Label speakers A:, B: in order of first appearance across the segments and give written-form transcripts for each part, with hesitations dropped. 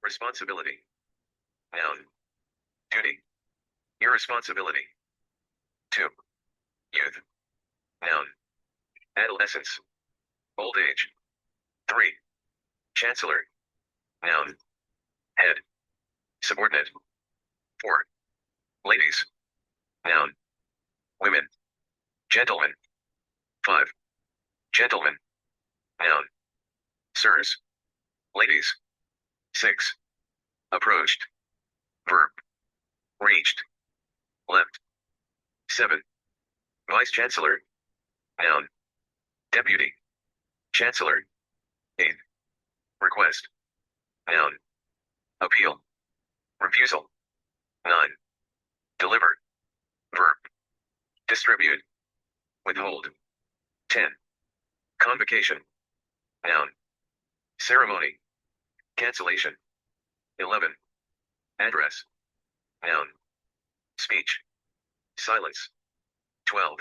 A: Responsibility. Noun. Duty. Irresponsibility. 2. Youth. Noun. Adolescence. Old age. 3. Chancellor. Noun. Head. Subordinate. 4. Ladies. Noun. Women. Gentlemen. 5. Gentlemen. Noun. Sirs. Ladies. 6. Approached. Verb. Reached. Left. 7. Vice Chancellor. Noun. Deputy. Chancellor. 8. Request. Noun. Appeal. Refusal. 9. Deliver. Verb. Distribute. Withhold. 10. Convocation. Noun. Ceremony. Cancellation. 11. Address. Noun. Speech. Silence. 12.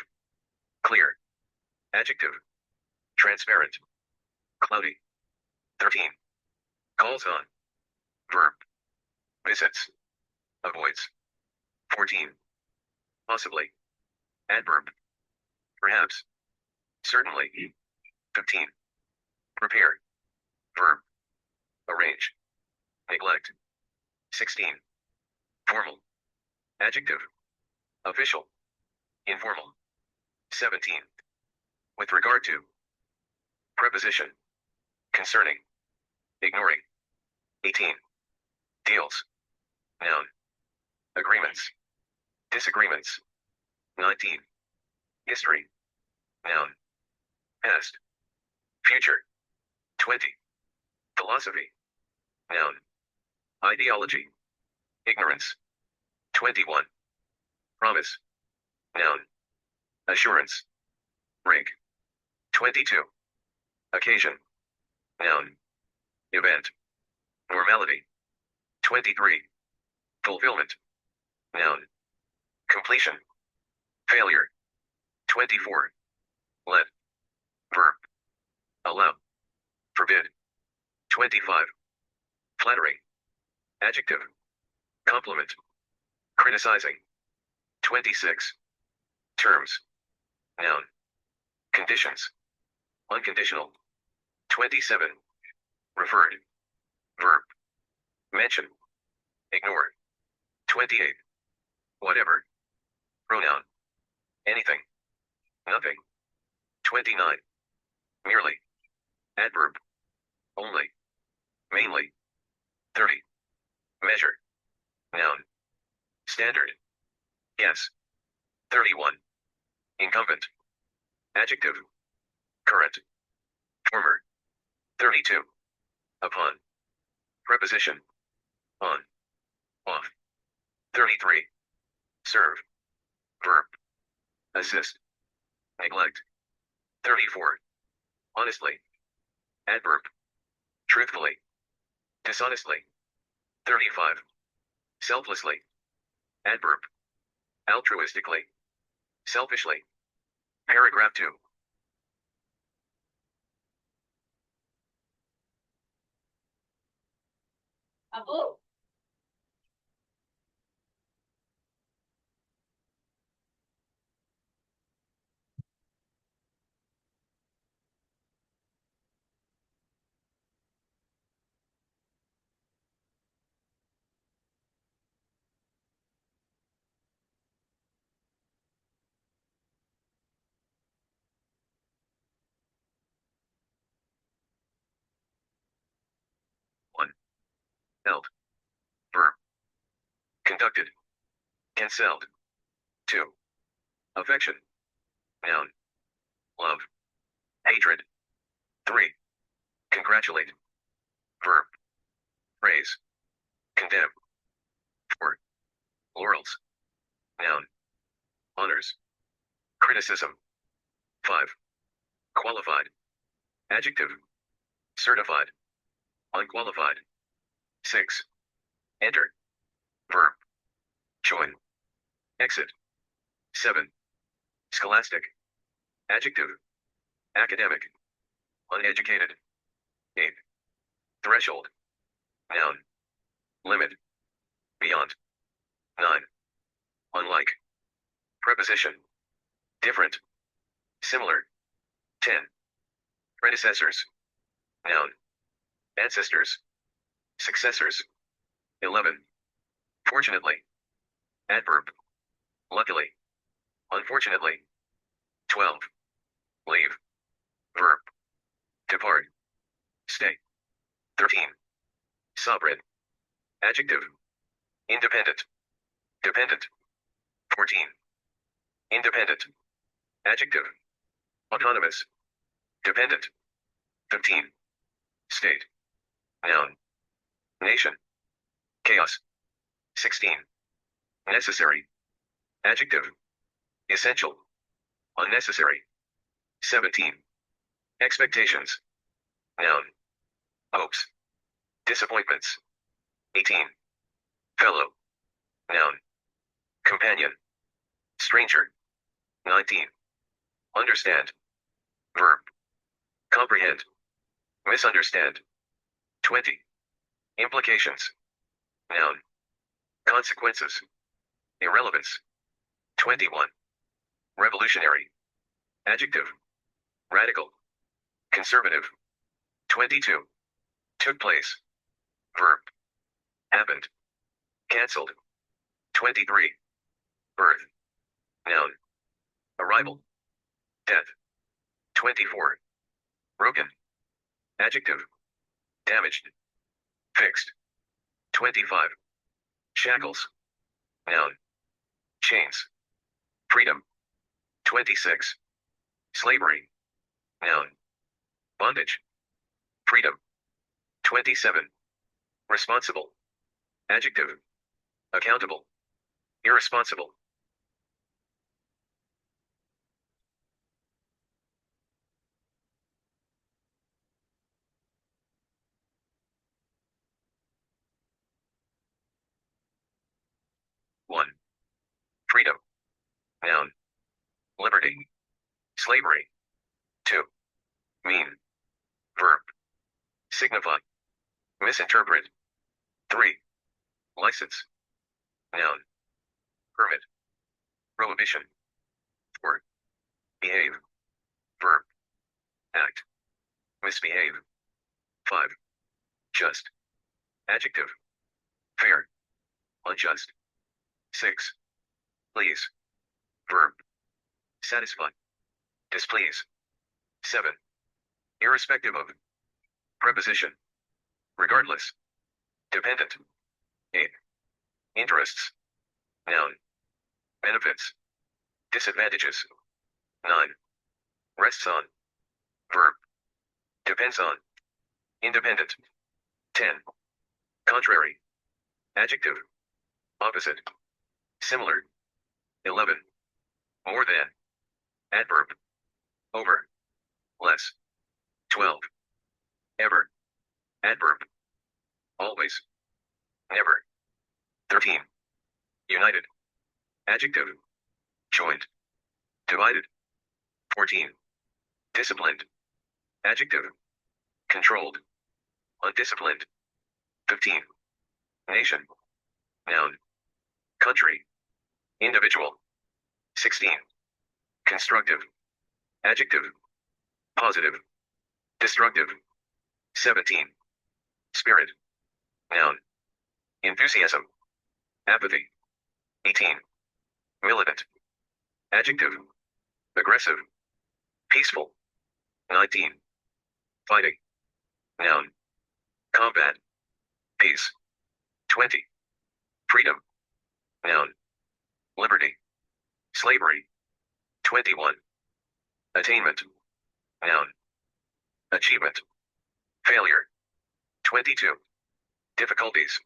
A: Clear. Adjective. Transparent. Cloudy. 13. Calls on. Verb. Visits. Avoids. 14. Possibly. Adverb. Perhaps. Certainly. 15. Prepare. Verb. Arrange. Neglect. 16. Formal. Adjective. Official. Informal. 17. With regard to. Preposition. Concerning. Ignoring. 18. Deals. Noun. Agreements. Disagreements. 19. History. Noun. Past. Future. 20. Philosophy. Noun. Ideology. Ignorance. 21. Promise. Noun. Assurance. Break. 22. Occasion. Noun. Event. Normality. 23. Fulfillment. Noun. Completion. Failure. 24. Let. Verb. Allow. Forbid. 25. Flattery. Adjective. Compliment. Criticizing. 26. Terms. Noun. Conditions. Unconditional. 27. Referred. Verb. Mention. Ignore. 28. Whatever. Pronoun. Anything. Nothing. 29. Merely. Adverb. Only. Mainly. 30. Measure. Noun. Standard. Yes. 31. Incumbent. Adjective. Current. Former. 32. Upon. Preposition. On. Off. 33. Serve. Verb. Assist. Neglect. 34. Honestly. Adverb. Truthfully. Dishonestly. 35. Selflessly. Adverb. Altruistically. Selfishly. Paragraph 2.
B: Apo.
A: Held. Verb. Conducted. Cancelled. 2. Affection. Noun. Love. Hatred. 3. Congratulate. Verb. Praise. Condemn. 4. Laurels. Noun. Honors. Criticism. 5. Qualified. Adjective. Certified. Unqualified. 6. Enter. Verb. Join. Exit. 7. Scholastic. Adjective. Academic. Uneducated. 8. Threshold. Noun. limit, beyond. 9. Unlike. Preposition. Different. Similar. 10. Predecessors. Noun. Ancestors. Successors. 11. Fortunately. Adverb. Luckily. Unfortunately. 12. Leave. Verb. Depart. Stay. 13. Sovereign. Adjective. Independent. Dependent. 14. Independent. Adjective. Autonomous. Dependent. 15. State. Noun. Nation. Chaos. 16. Necessary. Adjective. Essential. Unnecessary. 17. Expectations. Noun. Hopes. Disappointments. 18. Fellow. Noun. Companion. Stranger. 19. Understand. Verb. Comprehend. Misunderstand. 20. Implications. Noun. Consequences. Irrelevance. 21. Revolutionary. Adjective. Radical. Conservative. 22. Took place. Verb. Happened. Cancelled. 23. Birth. Noun. Arrival. Death. 24. Broken. Adjective. Damaged. Fixed. 25. Shackles. Noun. Chains. Freedom. 26. Slavery. Noun. Bondage. Freedom. 27. Responsible. Adjective. Accountable. Irresponsible. One. Freedom. Noun. Liberty. Slavery. 2. Mean. Verb. Signify. Misinterpret. 3. License. Noun. Permit. Prohibition. 4. Behave. Verb. Act. Misbehave. 5. Just. Adjective. Fair. Unjust. 6. Please. Verb. Satisfy. Displease. 7. Irrespective of. Preposition. Regardless. Dependent. 8. Interests. Noun. Benefits. Disadvantages. 9. Rests on. Verb. Depends on. Independent. 10. Contrary. Adjective. Opposite. Similar. 11. More than. Adverb. Over. Less. 12. Ever. Adverb. Always. Never. 13. United. Adjective. Joined. Divided. 14. Disciplined. Adjective. Controlled. Undisciplined. 15. Nation. Noun. Country. Individual. 16. Constructive. Adjective. Positive. Destructive. 17. Spirit. Noun. Enthusiasm. Apathy. 18. Militant. Adjective. Aggressive. Peaceful. 19. Fighting. Noun. Combat. Peace. 20. Freedom. Noun. Liberty. Slavery. 21. Attainment. Noun. Achievement. Failure. 22. Difficulties.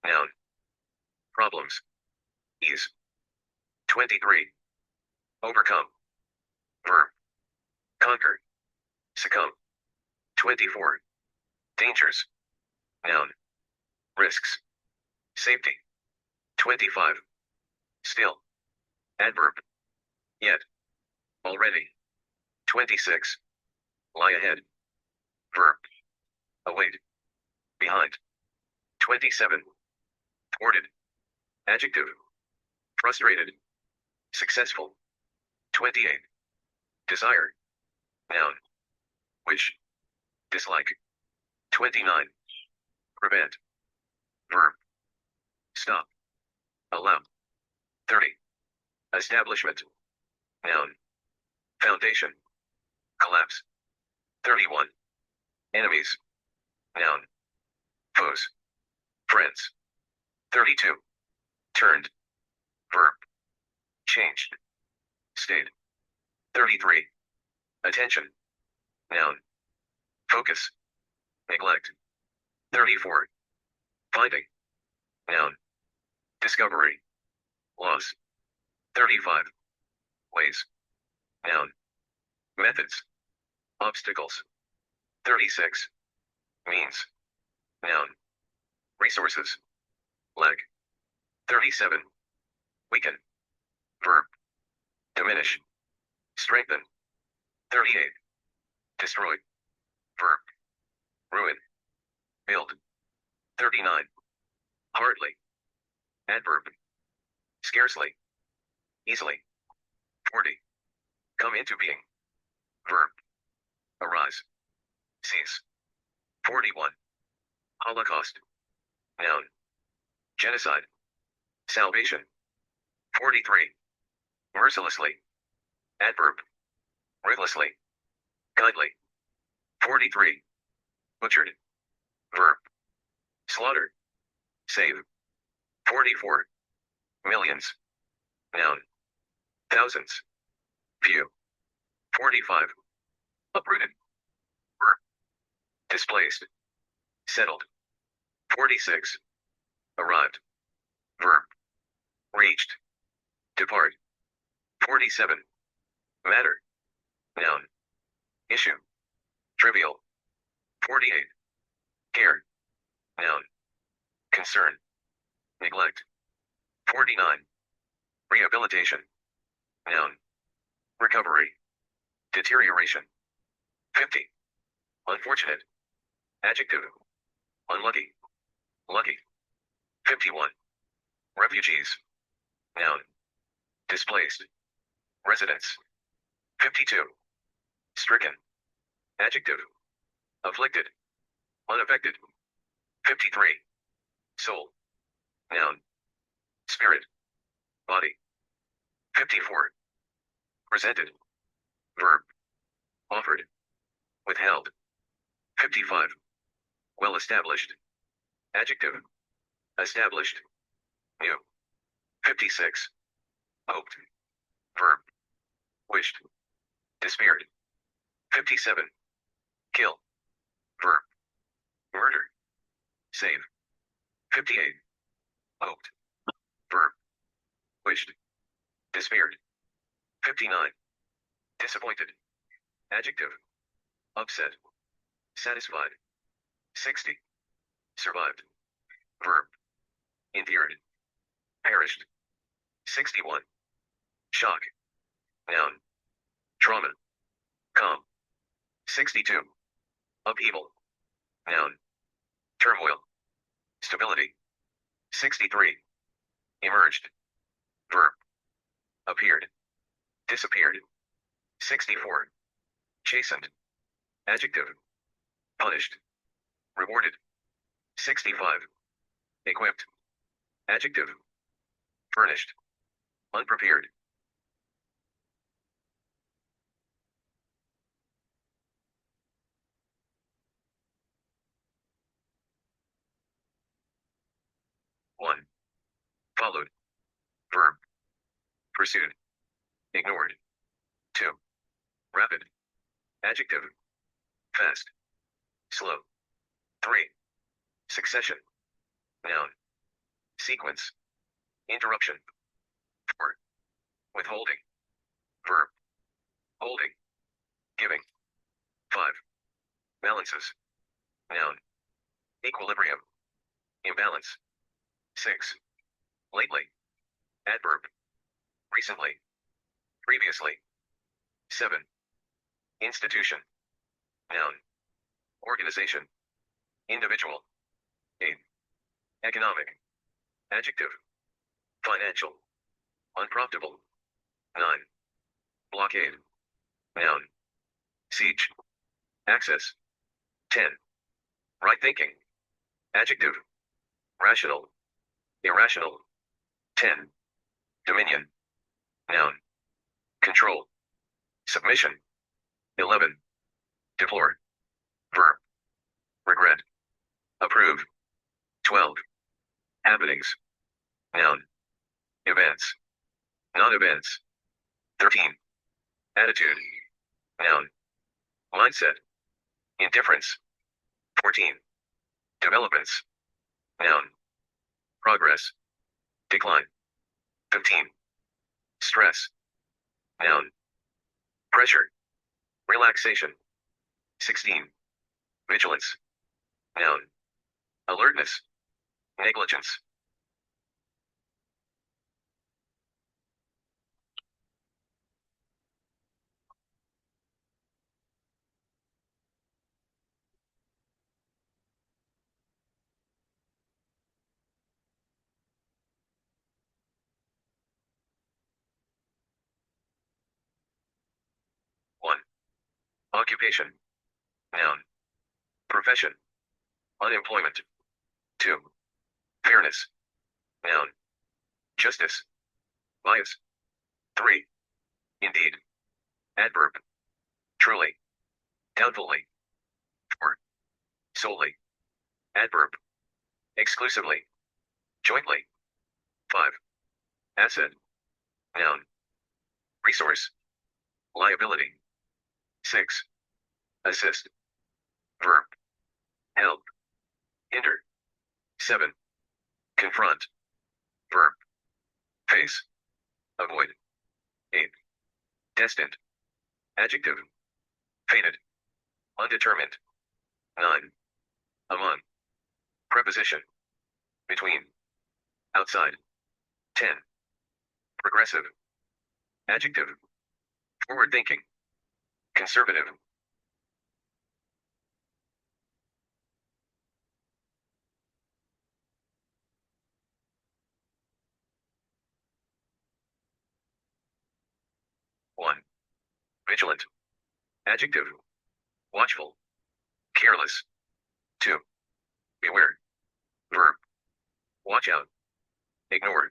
A: Noun. Problems. Ease. 23. Overcome. Verb. Conquer. Succumb. 24. Dangers. Noun. Risks. Safety. 25. Still. Adverb. Yet. Already. 26. Lie ahead. Verb. Await. Behind. 27. Thwarted. Adjective. Frustrated. Successful. 28. Desire. Noun. Wish. Dislike. 29. Prevent. Verb. Stop. Allow. 30. Establishment. Noun. Foundation. Collapse. 31. Enemies. Noun. Foes. Friends. 32. Turned. Verb. Changed. Stayed. 33. Attention. Noun. Focus. Neglect. 34. Finding. Noun. Discovery. Loss. 35. Ways. Noun. Methods. Obstacles. 36. Means. Noun. Resources. Lack. 37. Weaken. Verb. Diminish. Strengthen. 38. Destroy. Verb. Ruin. Build. 39. Hardly. Adverb. Scarcely. Easily. 40. Come into being. Verb. Arise. Cease. 41. Holocaust. Noun. Genocide. Salvation. 43. Mercilessly. Adverb. Ruthlessly. Kindly. 43. Butchered. Verb. Slaughter. Save. 44. Millions. Noun. Thousands. Few. 45. Uprooted. Verb. Displaced. Settled. 46. Arrived. Verb. Reached. Depart. 47. Matter. Noun. Issue. Trivial. 48. Care. Noun. Concern. Neglect. 49. Rehabilitation. Noun. Recovery. Deterioration. 50. Unfortunate. Adjective. Unlucky. Lucky. 51. Refugees. Noun. Displaced. Residents. 52. Stricken. Adjective. Afflicted. Unaffected. 53. Soul. Noun. Spirit. Body. 54. Presented. Verb. Offered. Withheld. 55. Well established. Adjective. Established. New. 56. Hoped. Verb. Wished. Despaired. 57. Kill. Verb. Murder. Save. 58. Hoped. Verb. Wished. Despaired. 59. Disappointed. Adjective. Upset. Satisfied. 60. Survived. Verb. Endeared. Perished. 61. Shock. Noun. Trauma. Calm. 62. Upheaval. Noun. Turmoil. Stability. 63. Emerged. Verb. Appeared. Disappeared. 64. Chastened. Adjective. Punished. Rewarded. 65. Equipped. Adjective. Furnished. Unprepared. One. Followed. Verb. Pursued. Ignored. 2. Rapid. Adjective. Fast. Slow. 3. Succession. Noun. Sequence. Interruption. 4. Withholding. Verb. Holding. Giving. 5. Balances. Noun. Equilibrium. Imbalance. 6. Lately. Adverb. Recently. Previously. 7. Institution. Noun. Organization. Individual. 8. Economic. Adjective. Financial. Unprofitable. 9. Blockade. Noun. Siege. Access. 10. Right thinking. Adjective. Rational. Irrational. 10. Dominion. Noun. Control. Submission. 11. Deplore. Verb. Regret. Approve. 12. Happenings. Noun. Events. Non-events. 13. Attitude. Noun. Mindset. Indifference. 14. Developments. Noun. Progress. Decline. 15. Stress. Noun. Pressure. Relaxation. 16. Vigilance. Noun. Alertness. Negligence. One. Occupation. Noun. Profession. Unemployment. 2. Fairness. Noun. Justice. Bias. 3. Indeed. Adverb. Truly. Doubtfully. 4. Solely. Adverb. Exclusively. Jointly. 5. Asset. Noun. Resource. Liability. 6. Assist. Verb. Help. Hinder. 7. Confront. Verb. Face. Avoid. 8. Destined. Adjective. Fated. Undetermined. 9. Among. Preposition. Between. Outside. 10. Progressive. Adjective. Forward thinking. Conservative. One. Vigilant. Adjective. Watchful. Careless. 2. Beware. Verb. Watch out. Ignore.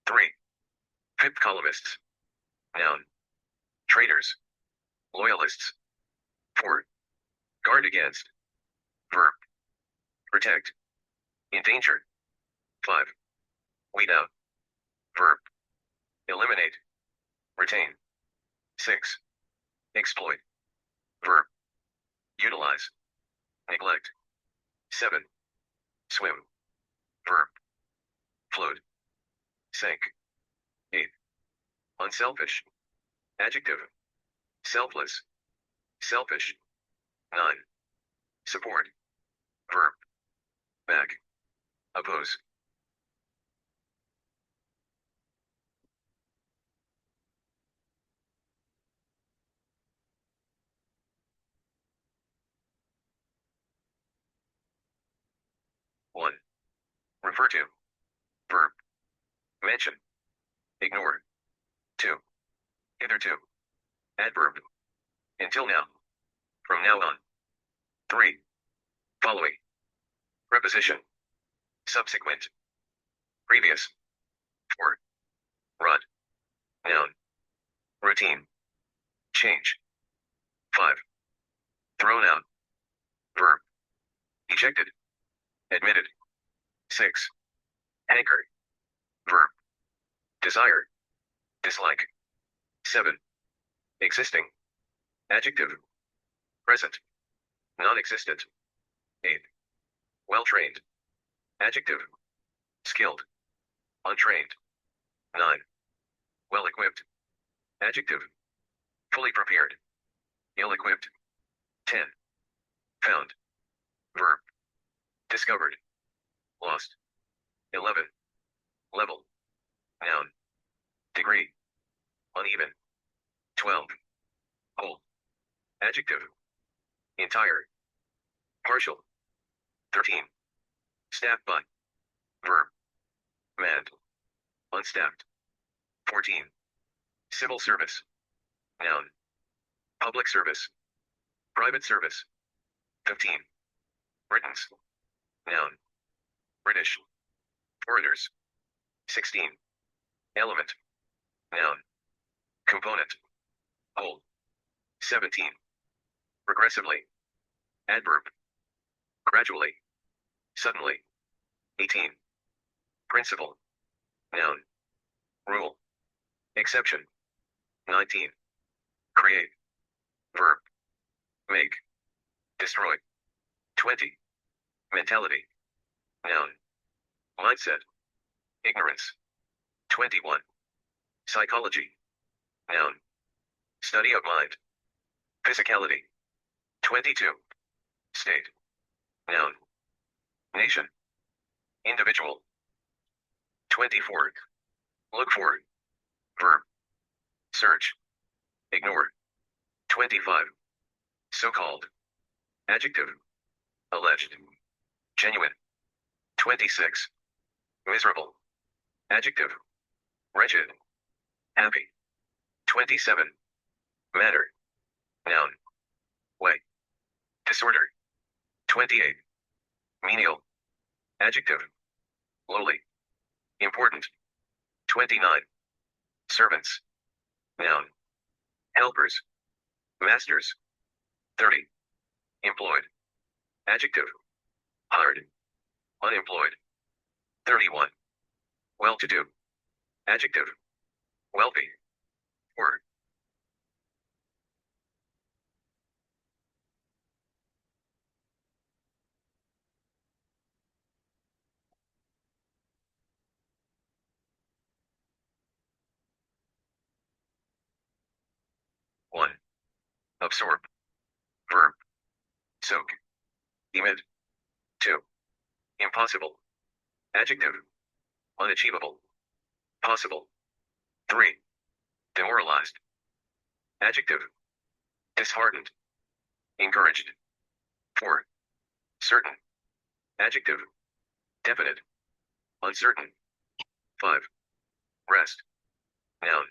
A: 3. Fifth columnists. Noun. Traitors. Loyalists. 4. Guard against. Verb. Protect. Endanger. 5. Weed out. Verb. Eliminate. Retain. 6. Exploit. Verb. Utilize. Neglect. 7. Swim. Verb. Float. Sink. 8. Unselfish. Adjective. Selfless. Selfish. 9. Support. Verb. Back. Oppose. One. Refer to. Verb. Mention. Ignore. 2. Hitherto. Adverb. Until now. From now on. 3. Following. Preposition. Subsequent. Previous. 4. Rut. Noun. Routine. Change. 5. Thrown out. Verb. Ejected. Admitted. 6. Anchor. Verb. Desire. Dislike. 7. Existing. Adjective. Present. Non-existent. 8. Well-trained. Adjective. Skilled. Untrained. 9. Well-equipped. Adjective. Fully prepared. Ill-equipped. 10. Found. Verb. Discovered. Lost. 11. Level. Noun. Degree. Uneven. 12. Whole. Adjective. Entire. Partial. 13. Staff by. unstaffed. 14. Civil service. Noun. Public service. Private service. 15. Britons. Noun. British. Foreigners. 16. Element. Noun. Component. Whole. 17. Progressively. Adverb. Gradually. Suddenly. 18. Principle. Noun. Rule. Exception. 19. Create. Verb. Make. Destroy. 20. Mentality. Noun. Mindset. Ignorance. 21. Psychology. Noun. Study of mind. Physicality. 22. State. Noun. Nation. Individual. 24. Look for. Verb. Search. Ignore. 25. So-called. Adjective. Alleged. Genuine. 26. Miserable. Adjective. Wretched. Happy. 27. Matter. Noun. Way. Disorder. 28. Menial. Adjective. Lowly. Important. 29. Servants. Noun. Helpers. Masters. 30. Employed. Adjective. Hired. Unemployed. 31. Well-to-do. Adjective. Wealthy. Or. One. Absorb. Verb. Soak. Emit. 2. Impossible. Adjective. Unachievable. Possible. 3. Demoralized. Adjective. Disheartened. Encouraged. 4. Certain. Adjective. Definite. Uncertain. 5. Rest. Noun.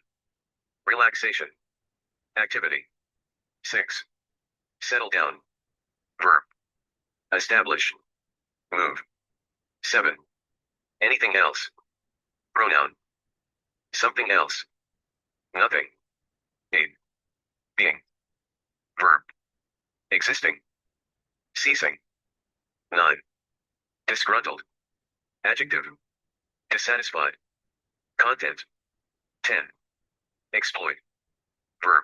A: Relaxation. Activity. 6. Settle down. Verb. Establish. Move. 7. Anything else. Pronoun. Something else. Nothing. 8. Being. Verb. Existing. Ceasing. 9. Disgruntled. Adjective. Dissatisfied. Content. 10. Exploit. Verb.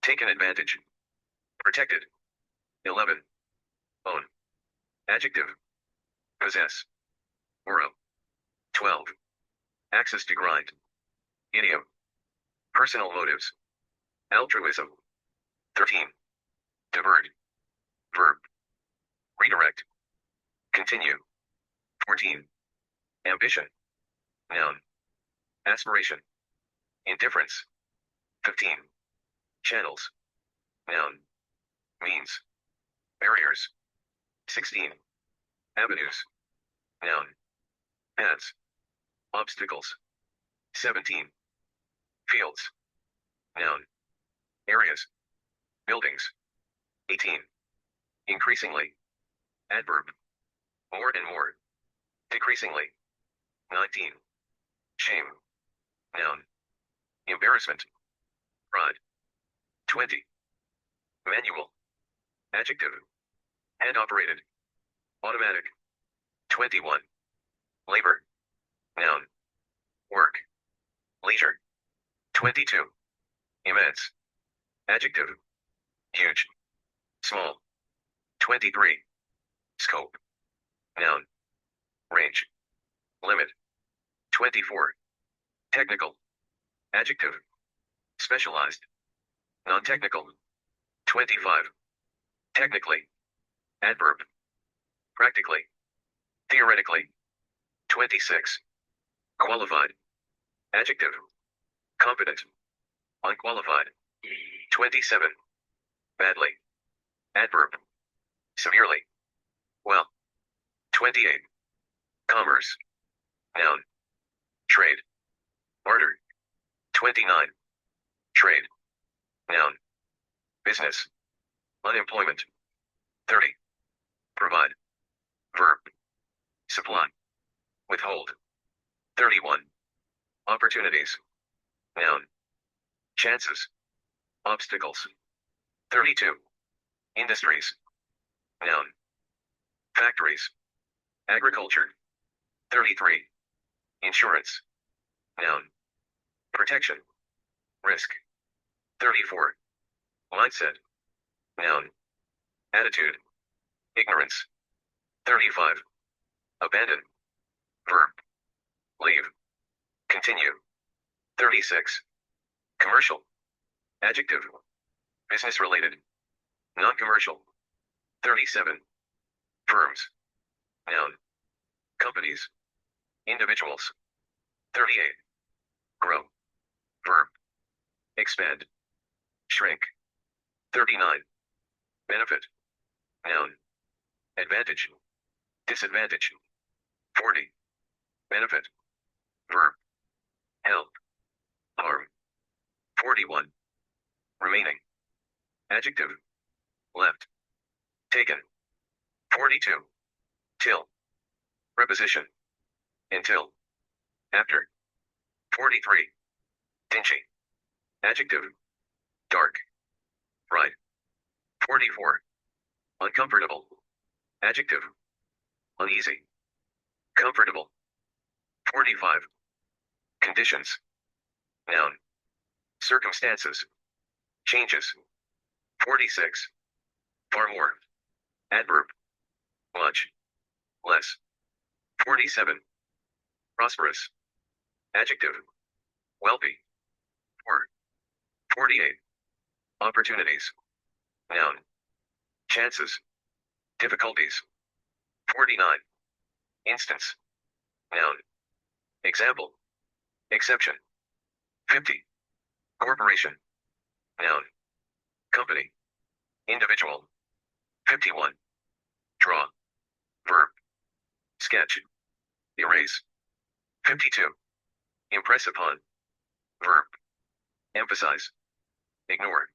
A: Taken advantage. Protected. 11. Own. Adjective. Possess. Borrow. 12. Access to grind. Idiom. Personal motives. Altruism. 13. Divert. Verb. Redirect. Continue. 14. Ambition. Noun. Aspiration. Indifference. 15. Channels. Noun. Means. Barriers. 16. Avenues. Noun. Paths. Obstacles. 17. Fields. Noun. Areas. Buildings. 18. Increasingly. Adverb. More and more. Decreasingly. 19. Shame. Noun. Embarrassment. Pride. 20. Manual. Adjective. Hand-operated. Automatic. 21. Labor. Noun. Work. Leisure. 22. Immense. Adjective. Huge. Small. 23. Scope. Noun. Range. Limit. 24. Technical. Adjective. Specialized. Non-technical. 25. Technically. Adverb. Practically. Theoretically. 26. Qualified. Adjective. Competent. Unqualified. 27. Badly. Adverb. Severely. Well. 28. Commerce. Noun. Trade. Barter. 29. Trade. Noun. Business. Unemployment. 30. Provide. Verb. Supply. Withhold. 31. Opportunities. Noun. Chances. Obstacles. 32. Industries. Noun. Factories. Agriculture. 33. Insurance. Noun. Protection. Risk. 34. Mindset. Noun. Attitude. Ignorance. 35. Abandon. Verb. Leave. Continue. 36. Commercial. Adjective. Business related. Non-commercial. 37. Firms. Noun. Companies. Individuals. 38. Grow. Verb. Expand. Shrink. 39. Benefit. Noun. Advantage. Disadvantage. 40. Benefit. Verb. Help. Harm. 41. Remaining. Adjective. Left. Taken. 42. Till. Preposition. Until. After. 43. Dingy. Adjective. Dark. Bright. 44. Uncomfortable. Adjective. Uneasy. Comfortable. 45. Conditions. Noun. Circumstances. Changes. 46. Far more. Adverb. Much. Less. 47. Prosperous. Adjective. Wealthy. 4. 48. Opportunities. Noun. Chances. Difficulties. 49. Instance. Noun. Example. Exception. 50. Corporation. Noun. Company. Individual. 51. Draw. Verb. Sketch. Erase. 52. Impress upon. Verb. Emphasize. Ignore.